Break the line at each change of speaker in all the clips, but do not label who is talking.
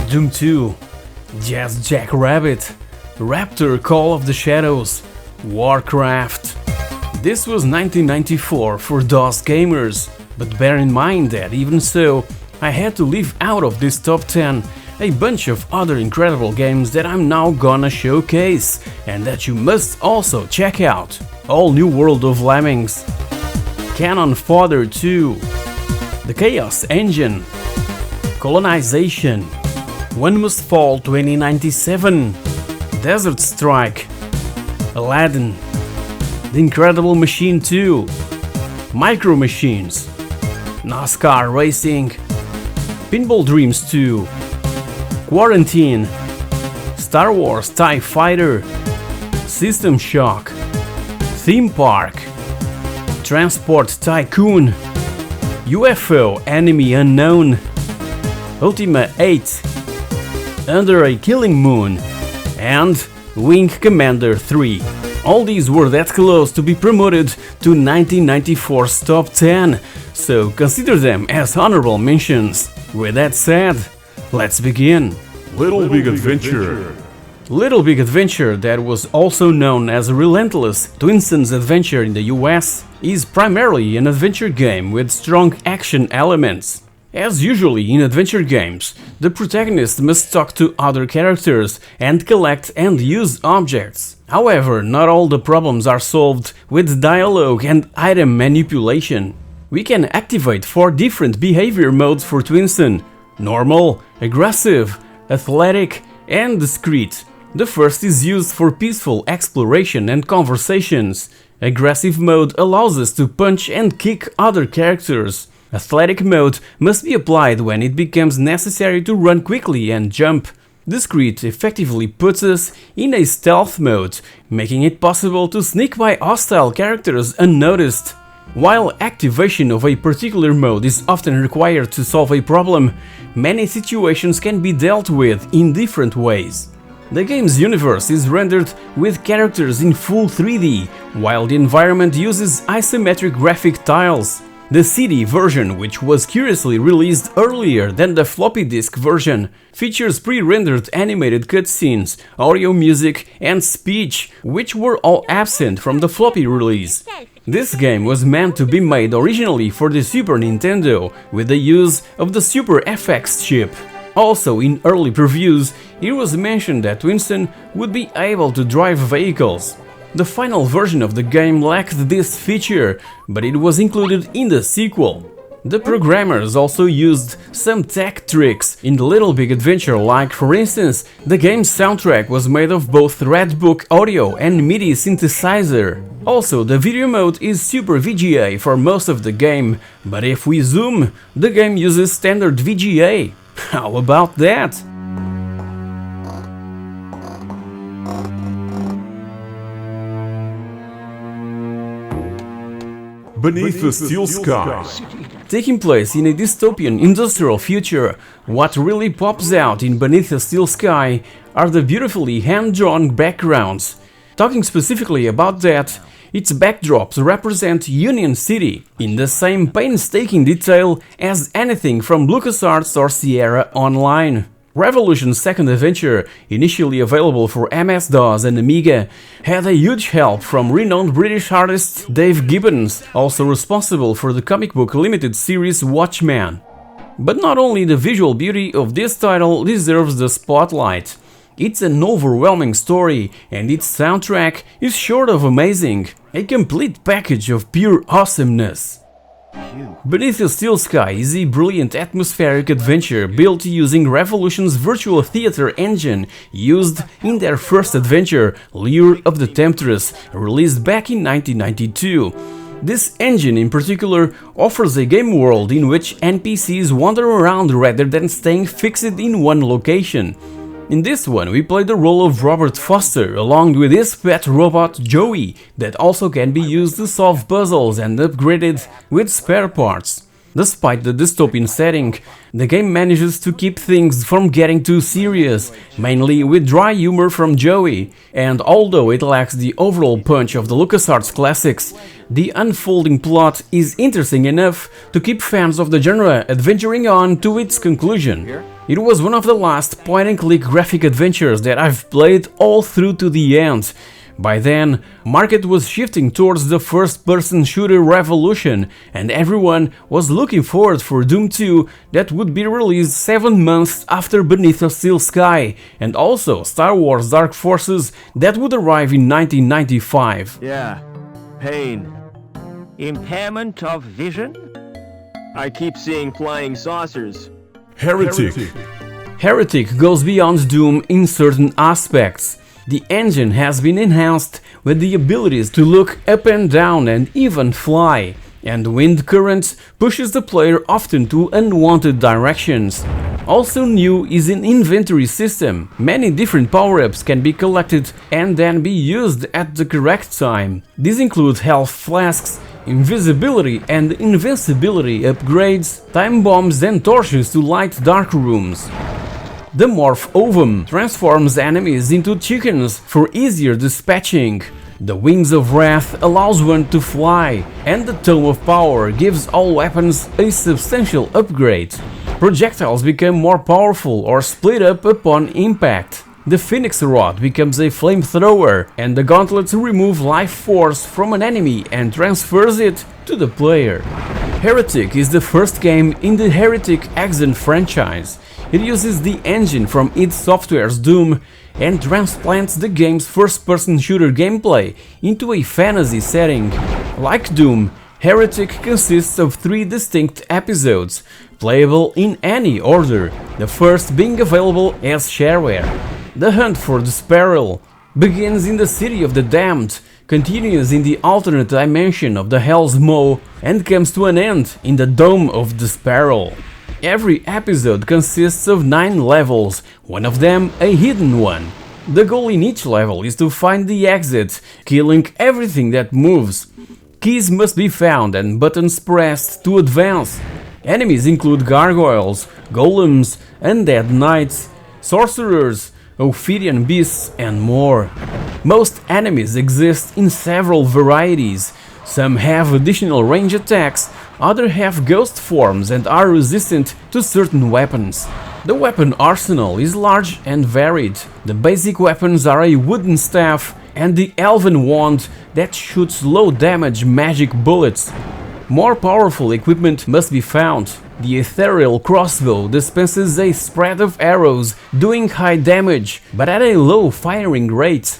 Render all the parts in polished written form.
Doom 2, Jackrabbit, Raptor Call of the Shadows, Warcraft. This was 1994 for DOS gamers, but bear in mind that even so, I had to leave out of this top 10 a bunch of other incredible games that I'm now gonna showcase and that you must also check out. All New World of Lemmings, Cannon Fodder 2, The Chaos Engine, Colonization, One Must Fall 2097, Desert Strike, Aladdin, The Incredible Machine 2, Micro Machines, NASCAR Racing, Pinball Dreams 2, Quarantine, Star Wars TIE Fighter, System Shock, Theme Park, Transport Tycoon, UFO Enemy Unknown, Ultima 8, Under a Killing Moon, and Wing Commander 3. All these were that close to be promoted to 1994's top 10, so consider them as honorable mentions. With that said, let's begin.
Little Big Adventure.
Little Big Adventure, that was also known as Relentless Twinson's Adventure in the US, is primarily an adventure game with strong action elements. As usually in adventure games, the protagonist must talk to other characters and collect and use objects. However, not all the problems are solved with dialogue and item manipulation. We can activate 4 different behavior modes for Twinson: normal, aggressive, athletic, and discreet. The first is used for peaceful exploration and conversations. Aggressive mode allows us to punch and kick other characters. Athletic mode must be applied when it becomes necessary to run quickly and jump. Discreet effectively puts us in a stealth mode, making it possible to sneak by hostile characters unnoticed. While activation of a particular mode is often required to solve a problem, many situations can be dealt with in different ways. The game's universe is rendered with characters in full 3D, while the environment uses isometric graphic tiles. The CD version, which was curiously released earlier than the floppy disk version, features pre-rendered animated cutscenes, audio, music, and speech, which were all absent from the floppy release. This game was meant to be made originally for the Super Nintendo, with the use of the Super FX chip. Also, in early previews, it was mentioned that Twinson would be able to drive vehicles. The final version of the game lacked this feature, but it was included in the sequel. The programmers also used some tech tricks in the Little Big Adventure, like for instance, the game's soundtrack was made of both Redbook audio and MIDI synthesizer. Also, the video mode is Super VGA for most of the game, but if we zoom, the game uses standard VGA. How about that?
Beneath the Steel Sky.
Taking place in a dystopian industrial future, what really pops out in Beneath the Steel Sky are the beautifully hand-drawn backgrounds. Talking specifically about that, its backdrops represent Union City, in the same painstaking detail as anything from LucasArts or Sierra Online. Revolution's second adventure, initially available for MS-DOS and Amiga, had a huge help from renowned British artist Dave Gibbons, also responsible for the comic book limited series Watchmen. But not only the visual beauty of this title deserves the spotlight. It's an overwhelming story, and its soundtrack is short of amazing, a complete package of pure awesomeness. Beneath the Steel Sky is a brilliant atmospheric adventure built using Revolution's virtual theater engine used in their first adventure, Lure of the Temptress, released back in 1992. This engine in particular offers a game world in which NPCs wander around rather than staying fixed in one location. In this one, we play the role of Robert Foster, along with his pet robot Joey, that also can be used to solve puzzles and upgraded with spare parts. Despite the dystopian setting, the game manages to keep things from getting too serious, mainly with dry humor from Joey, and although it lacks the overall punch of the LucasArts classics, the unfolding plot is interesting enough to keep fans of the genre adventuring on to its conclusion. It was one of the last point-and-click graphic adventures that I've played all through to the end. By then, market was shifting towards the first-person shooter revolution, and everyone was looking forward for Doom 2 that would be released 7 months after Beneath a Steel Sky, and also Star Wars Dark Forces that would arrive in 1995.
Yeah, pain. Impairment of vision? I keep seeing flying saucers.
Heretic.
Heretic goes beyond Doom in certain aspects. The engine has been enhanced with the abilities to look up and down and even fly, and wind currents pushes the player often to unwanted directions. Also new is an inventory system. Many different power-ups can be collected and then be used at the correct time. These include health flasks, invisibility and invincibility upgrades, time bombs and torches to light dark rooms. The Morph Ovum transforms enemies into chickens for easier dispatching. The Wings of Wrath allows one to fly, and the Tome of Power gives all weapons a substantial upgrade. Projectiles become more powerful or split up upon impact. The Phoenix Rod becomes a flamethrower, and the gauntlets remove life force from an enemy and transfers it to the player. Heretic is the first game in the Heretic Exon franchise. It uses the engine from id Software's Doom and transplants the game's first-person shooter gameplay into a fantasy setting. Like Doom, Heretic consists of 3 distinct episodes, playable in any order, the first being available as shareware. The hunt for the Sparrow begins in the City of the Damned, continues in the alternate dimension of the Hell's Maw, and comes to an end in the Dome of the Sparrow. Every episode consists of 9 levels, one of them a hidden one. The goal in each level is to find the exit, killing everything that moves. Keys must be found and buttons pressed to advance. Enemies include gargoyles, golems, undead knights, sorcerers, Ophidian beasts and more. Most enemies exist in several varieties. Some have additional range attacks, others have ghost forms and are resistant to certain weapons. The weapon arsenal is large and varied. The basic weapons are a wooden staff and the elven wand that shoots low damage magic bullets. More powerful equipment must be found. The ethereal crossbow dispenses a spread of arrows doing high damage, but at a low firing rate.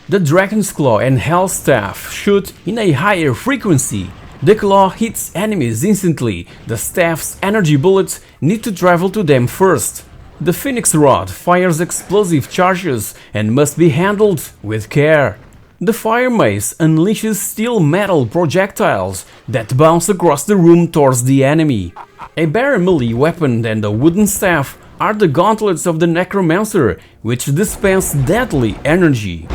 The Dragon's Claw and Hell Staff shoot in a higher frequency. The claw hits enemies instantly, the staff's energy bullets need to travel to them first. The Phoenix Rod fires explosive charges and must be handled with care. The Fire Mace unleashes steel metal projectiles that bounce across the room towards the enemy. A bare melee weapon and a wooden staff are the gauntlets of the Necromancer, which dispense deadly energy.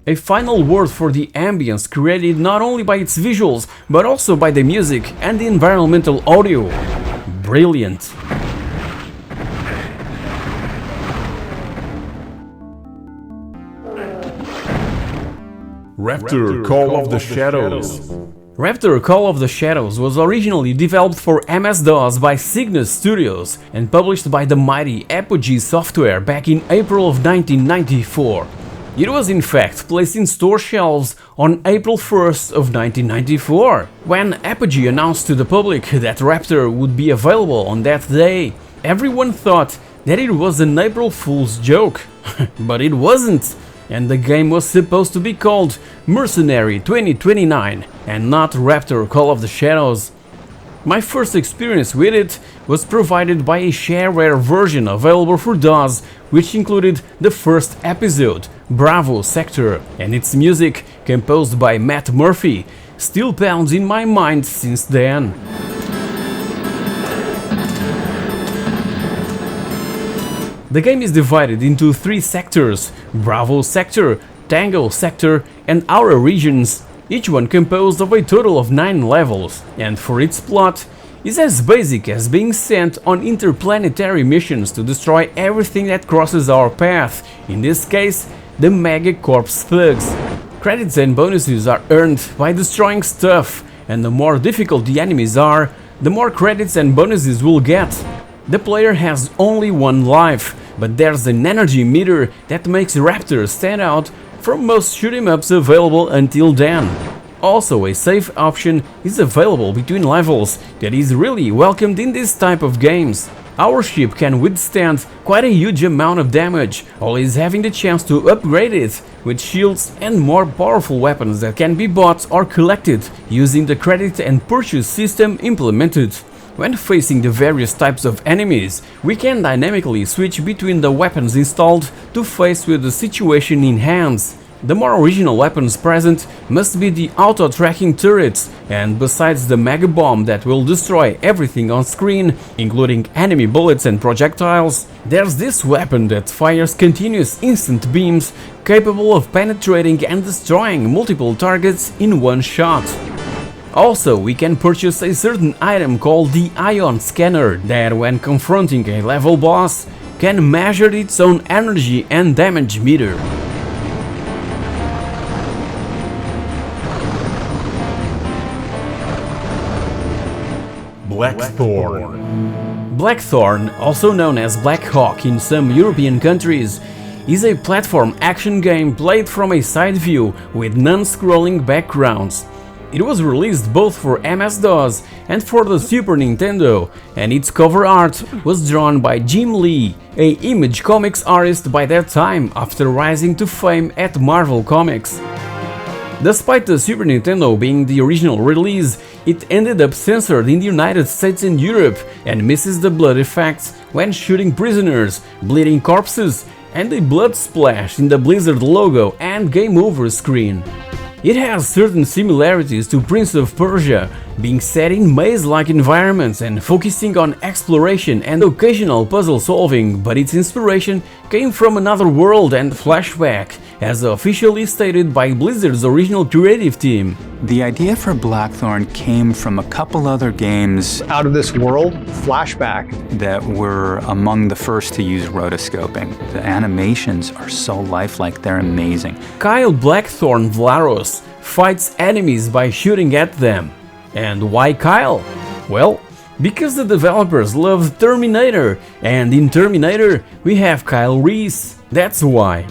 A final word for the ambience created not only by its visuals, but also by the music and the environmental audio. Brilliant!
Raptor Call of the Shadows.
Raptor Call of the Shadows was originally developed for MS-DOS by Cygnus Studios and published by the mighty Apogee Software back in April of 1994. It was in fact placed in store shelves on April 1st of 1994, when Apogee announced to the public that Raptor would be available on that day. Everyone thought that it was an April Fool's joke, but it wasn't, and the game was supposed to be called Mercenary 2029 and not Raptor Call of the Shadows. My first experience with it was provided by a shareware version available for DOS, which included the first episode, Bravo Sector, and its music, composed by Matt Murphy, still pounds in my mind since then. The game is divided into 3 sectors: Bravo Sector, Tango Sector and Aura Regions, each one composed of a total of 9 levels, and for its plot is as basic as being sent on interplanetary missions to destroy everything that crosses our path, in this case the Megacorps thugs. Credits and bonuses are earned by destroying stuff, and the more difficult the enemies are, the more credits and bonuses we'll get. The player has only one life, but there's an energy meter that makes Raptor stand out from most shoot-em-ups available until then. Also, a save option is available between levels that is really welcomed in this type of games. Our ship can withstand quite a huge amount of damage, always having the chance to upgrade it with shields and more powerful weapons that can be bought or collected using the credit and purchase system implemented. When facing the various types of enemies, we can dynamically switch between the weapons installed to face with the situation in hand. The more original weapons present must be the auto-tracking turrets, and besides the mega bomb that will destroy everything on screen, including enemy bullets and projectiles, there's this weapon that fires continuous instant beams capable of penetrating and destroying multiple targets in one shot. Also, we can purchase a certain item called the Ion Scanner that, when confronting a level boss, can measure its own energy and damage meter.
Blackthorne.
Blackthorne, also known as Black Hawk in some European countries, is a platform action game played from a side view with non-scrolling backgrounds. It was released both for MS-DOS and for the Super Nintendo, and its cover art was drawn by Jim Lee, a Image Comics artist by that time after rising to fame at Marvel Comics. Despite the Super Nintendo being the original release, it ended up censored in the United States and Europe and misses the blood effects when shooting prisoners, bleeding corpses, and a blood splash in the Blizzard logo and game over screen. It has certain similarities to Prince of Persia, being set in maze-like environments and focusing on exploration and occasional puzzle solving, but its inspiration came from another world and flashback, as officially stated by Blizzard's original creative team.
The idea for Blackthorne came from a couple other games
Out of this world, flashback.
that were among the first to use rotoscoping. The animations are so lifelike, they're amazing.
Kyle Blackthorne Vlaros fights enemies by shooting at them. And why Kyle? Well, because the developers loved Terminator, and in Terminator we have Kyle Reese, that's why.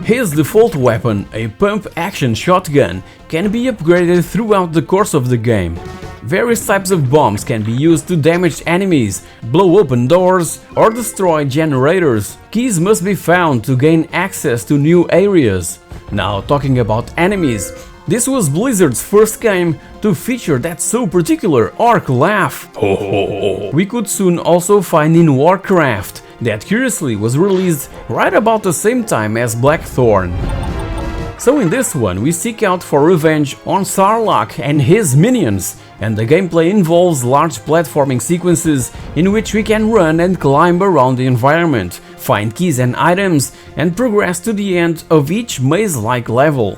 His default weapon, a pump-action shotgun, can be upgraded throughout the course of the game. Various types of bombs can be used to damage enemies, blow open doors, or destroy generators. Keys must be found to gain access to new areas. Now, talking about enemies, this was Blizzard's first game to feature that so particular orc laugh. We could soon also find in Warcraft, that curiously was released right about the same time as Blackthorne. So in this one we seek out for revenge on Sarlacc and his minions, and the gameplay involves large platforming sequences in which we can run and climb around the environment, find keys and items, and progress to the end of each maze-like level.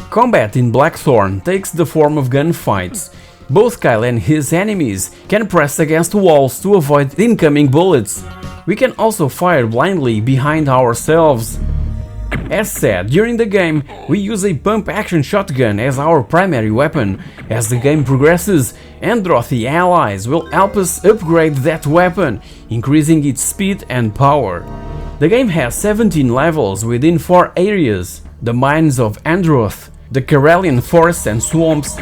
Combat in Blackthorne takes the form of gunfights. Both Kyle and his enemies can press against walls to avoid incoming bullets. We can also fire blindly behind ourselves. As said, during the game we use a pump-action shotgun as our primary weapon. As the game progresses, Androthi allies will help us upgrade that weapon, increasing its speed and power. The game has 17 levels within 4 areas: the mines of Androth, the Karelian forests and swamps,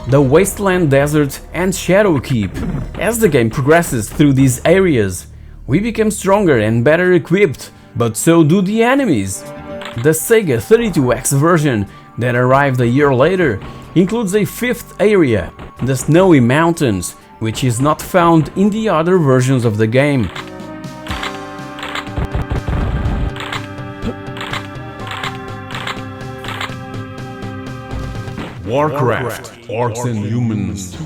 the Wasteland Desert and Shadowkeep. As the game progresses through these areas, we become stronger and better equipped, but so do the enemies. The Sega 32X version, that arrived a year later, includes a 5th area, the Snowy Mountains, which is not found in the other versions of the game.
Warcraft, Orcs and Humans.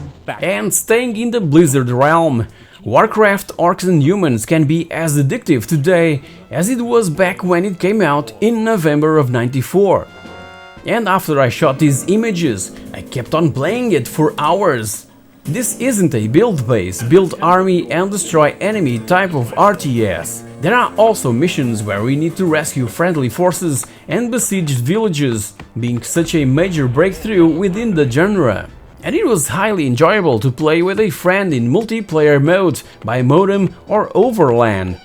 And staying in the Blizzard realm, Warcraft Orcs and Humans can be as addictive today as it was back when it came out in November of '94. And after I shot these images, I kept on playing it for hours. This isn't a build-based, build army and destroy enemy type of RTS. There are also missions where we need to rescue friendly forces and besieged villages, being such a major breakthrough within the genre. and it was highly enjoyable to play with a friend in multiplayer mode by modem or over LAN.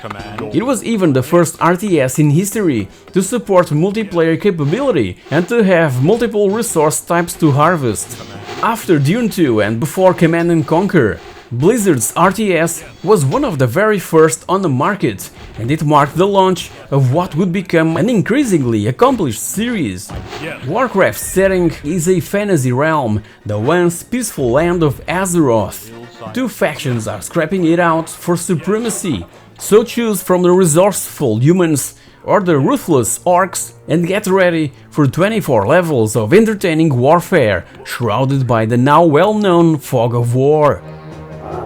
It was even the first RTS in history to support multiplayer capability and to have multiple resource types to harvest. After Dune 2 and before Command & Conquer, Blizzard's RTS was one of the very first on the market, and it marked the launch of what would become an increasingly accomplished series. Warcraft's setting is a fantasy realm, the once peaceful land of Azeroth. Two factions are scrapping it out for supremacy, so choose from the resourceful humans or the ruthless orcs and get ready for 24 levels of entertaining warfare, shrouded by the now well-known fog of war.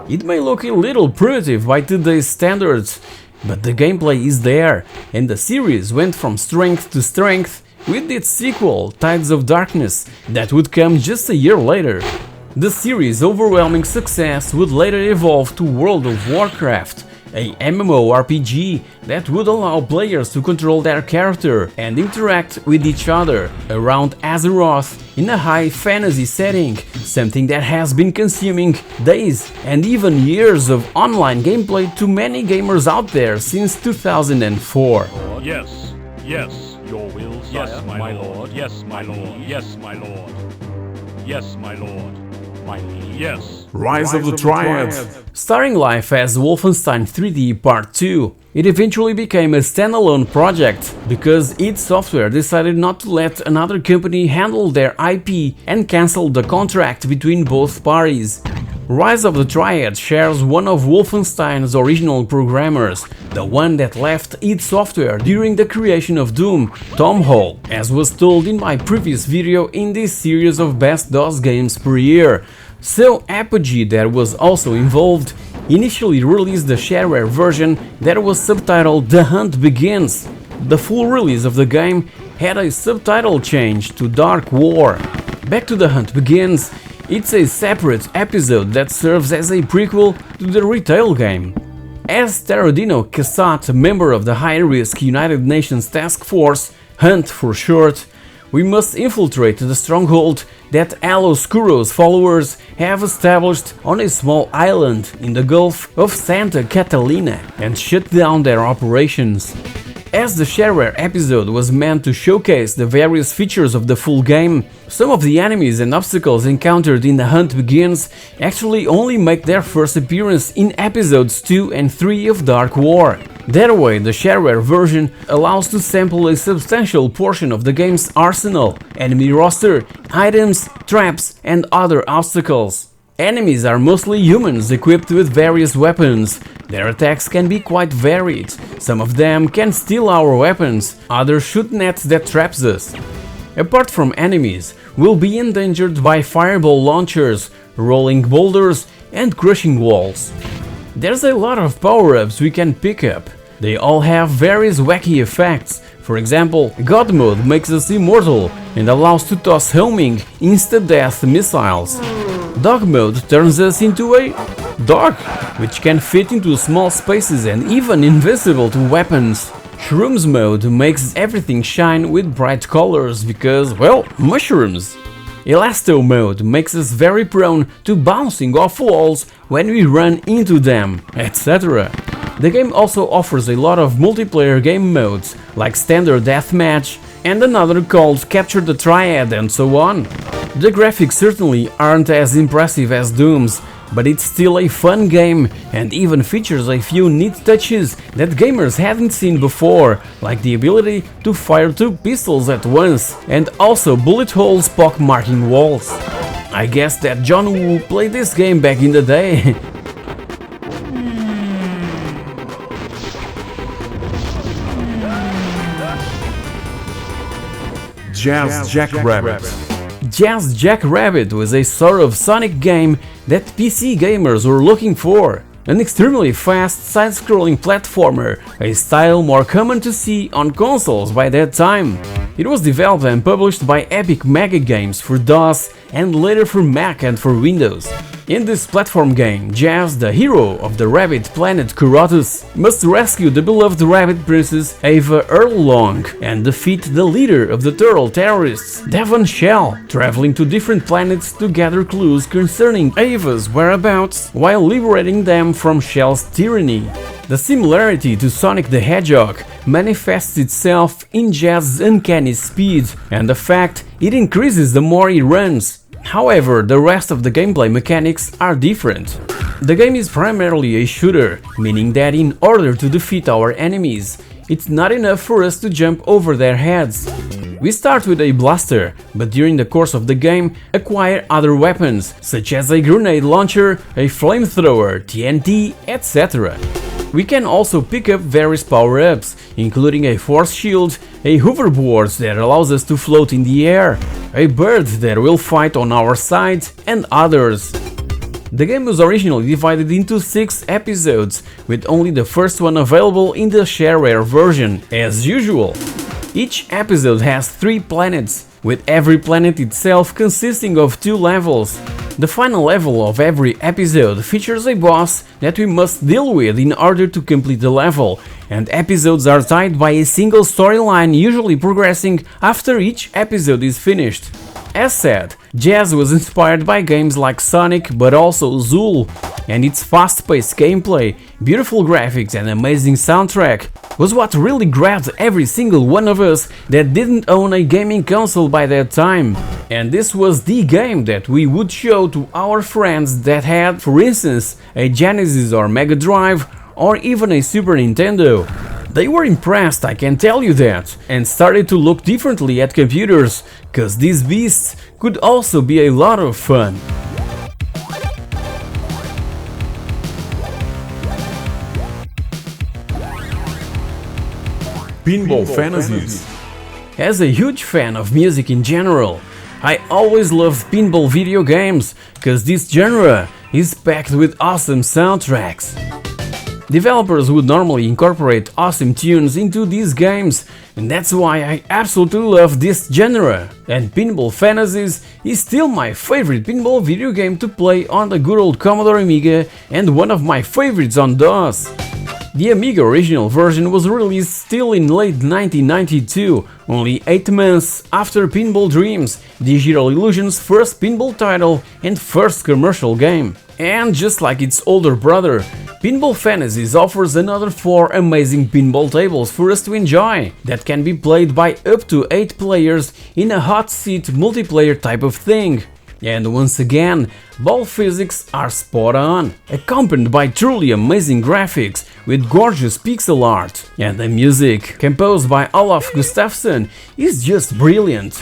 It may look a little primitive by today's standards, but the gameplay is there, and the series went from strength to strength with its sequel, Tides of Darkness, that would come just a year later. The series' overwhelming success would later evolve to World of Warcraft, a MMORPG that would allow players to control their character and interact with each other around Azeroth in a high fantasy setting, something that has been consuming days and even years of online gameplay to many gamers out there since 2004.
Yes, yes, your will, yes, my lord, yes, my lord, yes, my lord, yes, my lord, my liege, yes.
Rise of the Triad.
Starting life as Wolfenstein 3D Part 2, it eventually became a standalone project because id Software decided not to let another company handle their IP and cancelled the contract between both parties. Rise of the Triad shares one of Wolfenstein's original programmers, the one that left id Software during the creation of Doom, Tom Hall, as was told in my previous video in this series of best DOS games per year. So Apogee, that was also involved, initially released the shareware version that was subtitled The Hunt Begins. The full release of the game had a subtitle change to Dark War. Back to The Hunt Begins, it's a separate episode that serves as a prequel to the retail game. As Terodino Cassatt, a member of the high-risk United Nations Task Force, HUNT for short, we must infiltrate the stronghold that Aloscuro's followers have established on a small island in the Gulf of Santa Catalina and shut down their operations. As the shareware episode was meant to showcase the various features of the full game, some of the enemies and obstacles encountered in The Hunt Begins actually only make their first appearance in episodes 2 and 3 of Dark War. That way, the shareware version allows to sample a substantial portion of the game's arsenal, enemy roster, items, traps, and other obstacles. Enemies are mostly humans equipped with various weapons. Their attacks can be quite varied. Some of them can steal our weapons, others shoot nets that traps us. Apart from enemies, we'll be endangered by fireball launchers, rolling boulders, and crushing walls. There's a lot of power-ups we can pick up. They all have various wacky effects. For example, God Mode makes us immortal and allows to toss homing, insta-death missiles. Dog Mode turns us into a dog, which can fit into small spaces and even invisible to weapons. Shrooms Mode makes everything shine with bright colors because, well, mushrooms. Elasto Mode makes us very prone to bouncing off walls when we run into them, etc. The game also offers a lot of multiplayer game modes, like Standard Deathmatch, and another called Capture the Triad and so on. The graphics certainly aren't as impressive as Doom's, but it's still a fun game and even features a few neat touches that gamers hadn't seen before, like the ability to fire 2 pistols at once and also bullet holes pockmarking walls. I guess that John Woo played this game back in the day.
Jazz Jackrabbit.
Jazz Jackrabbit was a sort of Sonic game that PC gamers were looking for. An extremely fast side-scrolling platformer, a style more common to see on consoles by that time. It was developed and published by Epic Mega Games for DOS and later for Mac and for Windows. In this platform game, Jazz, the hero of the rabbit planet Kurotus, must rescue the beloved rabbit princess Ava Earlong and defeat the leader of the turtle terrorists, Devon Shell, traveling to different planets to gather clues concerning Ava's whereabouts while liberating them from Shell's tyranny. The similarity to Sonic the Hedgehog manifests itself in Jazz's uncanny speed and the fact it increases the more he runs. However, the rest of the gameplay mechanics are different. The game is primarily a shooter, meaning that in order to defeat our enemies, it's not enough for us to jump over their heads. We start with a blaster, but during the course of the game acquire other weapons, such as a grenade launcher, a flamethrower, TNT, etc. We can also pick up various power-ups, including a force shield, a hoverboard that allows us to float in the air, a bird that will fight on our side, and others. The game was originally divided into 6 episodes, with only the first one available in the shareware version, as usual. Each episode has 3 planets, with every planet itself consisting of 2 levels. The final level of every episode features a boss that we must deal with in order to complete the level, and episodes are tied by a single storyline, usually progressing after each episode is finished. As said, Jazz was inspired by games like Sonic but also Zool, and its fast-paced gameplay, beautiful graphics and amazing soundtrack was what really grabbed every single one of us that didn't own a gaming console by that time. And this was the game that we would show to our friends that had, for instance, a Genesis or Mega Drive or even a Super Nintendo. They were impressed, I can tell you that, and started to look differently at computers, cause these beasts could also be a lot of fun.
Pinball Fantasies.
As a huge fan of music in general, I always loved pinball video games, cause this genre is packed with awesome soundtracks. Developers would normally incorporate awesome tunes into these games, and that's why I absolutely love this genre. And Pinball Fantasies is still my favorite pinball video game to play on the good old Commodore Amiga and one of my favorites on DOS. The Amiga original version was released still in late 1992, only 8 months after Pinball Dreams, Digital Illusion's first pinball title and first commercial game. And just like its older brother, Pinball Fantasies offers another 4 amazing pinball tables for us to enjoy, that can be played by up to 8 players in a hot seat multiplayer type of thing. And once again, ball physics are spot on, accompanied by truly amazing graphics with gorgeous pixel art, and the music, composed by Olaf Gustafsson, is just brilliant.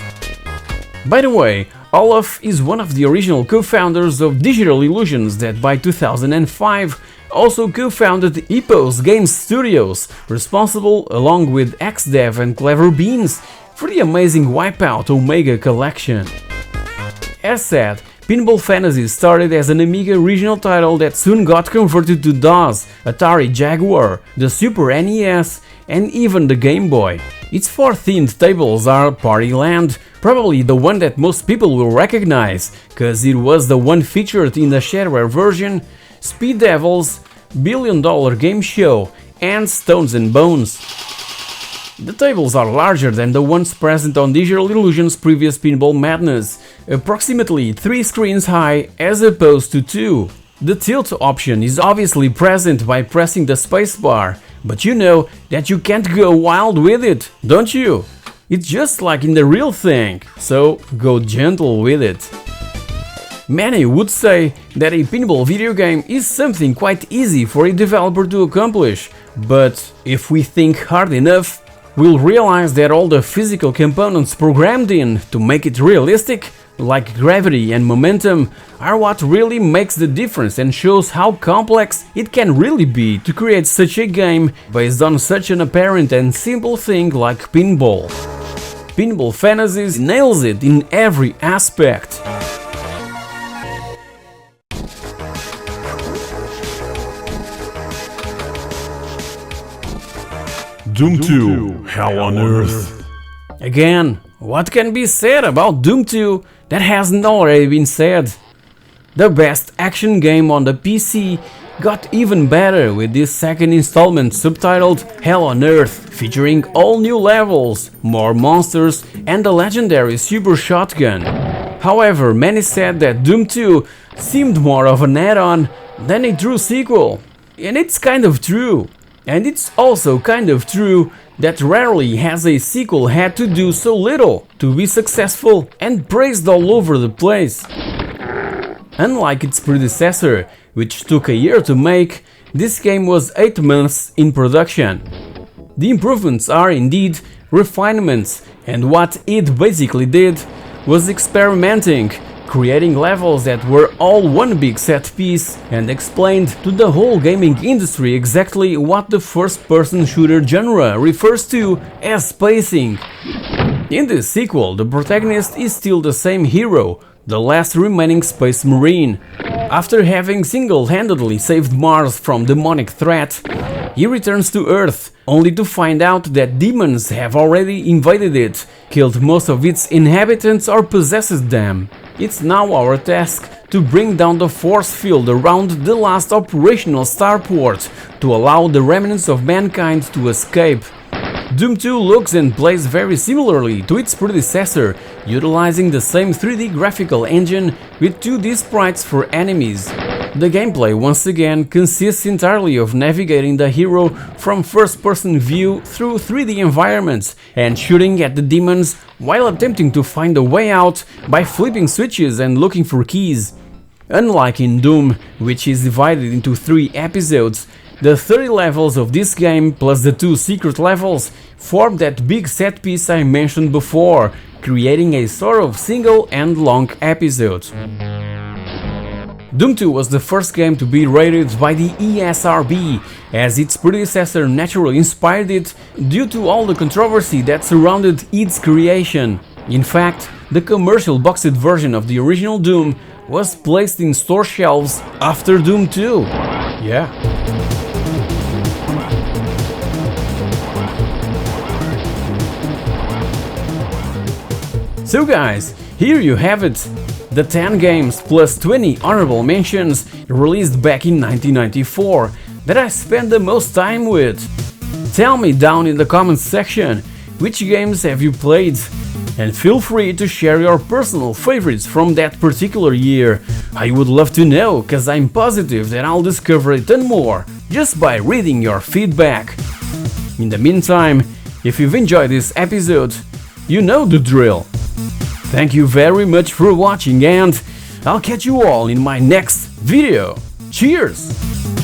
By the way, Olaf is one of the original co-founders of Digital Illusions that by 2005 also co-founded Epos Game Studios, responsible along with XDev and Clever Beans for the amazing Wipeout Omega collection. As said, Pinball Fantasies started as an Amiga regional title that soon got converted to DOS, Atari Jaguar, the Super NES and even the Game Boy. Its 4 themed tables are Party Land, probably the one that most people will recognize, cause it was the one featured in the shareware version, Speed Devils, Billion Dollar Game Show and Stones and Bones. The tables are larger than the ones present on Digital Illusion's previous Pinball Madness, approximately 3 screens high as opposed to 2. The tilt option is obviously present by pressing the spacebar, but you know that you can't go wild with it, don't you? It's just like in the real thing, so go gentle with it. Many would say that a pinball video game is something quite easy for a developer to accomplish, but if we think hard enough, we'll realize that all the physical components programmed in to make it realistic, like gravity and momentum, are what really makes the difference and shows how complex it can really be to create such a game based on such an apparent and simple thing like pinball. Pinball Fantasies nails it in every aspect.
Doom 2, Hell on Earth.
Again, what can be said about Doom 2 that hasn't already been said. The best action game on the PC got even better with this second installment subtitled Hell on Earth, featuring all new levels, more monsters and the legendary super shotgun. However, many said that Doom 2 seemed more of an add-on than a true sequel. And it's kind of true. And it's also kind of true that rarely has a sequel had to do so little to be successful and praised all over the place. Unlike its predecessor, which took a year to make, this game was 8 months in production. The improvements are indeed refinements, and what it basically did was experimenting, creating levels that were all one big set piece and explained to the whole gaming industry exactly what the first-person shooter genre refers to as spacing. In this sequel, the protagonist is still the same hero, the last remaining space marine. After having single-handedly saved Mars from demonic threat, he returns to Earth, only to find out that demons have already invaded it, killed most of its inhabitants or possessed them. It's now our task to bring down the force field around the last operational starport to allow the remnants of mankind to escape. Doom 2 looks and plays very similarly to its predecessor, utilizing the same 3D graphical engine with 2D sprites for enemies. The gameplay once again consists entirely of navigating the hero from first-person view through 3D environments and shooting at the demons while attempting to find a way out by flipping switches and looking for keys. Unlike in Doom, which is divided into 3 episodes, the 30 levels of this game plus the 2 secret levels form that big set piece I mentioned before, creating a sort of single and long episode. Doom 2 was the first game to be rated by the ESRB, as its predecessor naturally inspired it due to all the controversy that surrounded its creation. In fact, the commercial boxed version of the original Doom was placed in store shelves after Doom 2. Yeah. So guys, here you have it, the 10 games plus 20 honorable mentions released back in 1994 that I spent the most time with. Tell me down in the comments section which games have you played, and feel free to share your personal favorites from that particular year. I would love to know, cause I'm positive that I'll discover a ton more just by reading your feedback. In the meantime, if you've enjoyed this episode, you know the drill. Thank you very much for watching, and I'll catch you all in my next video. Cheers!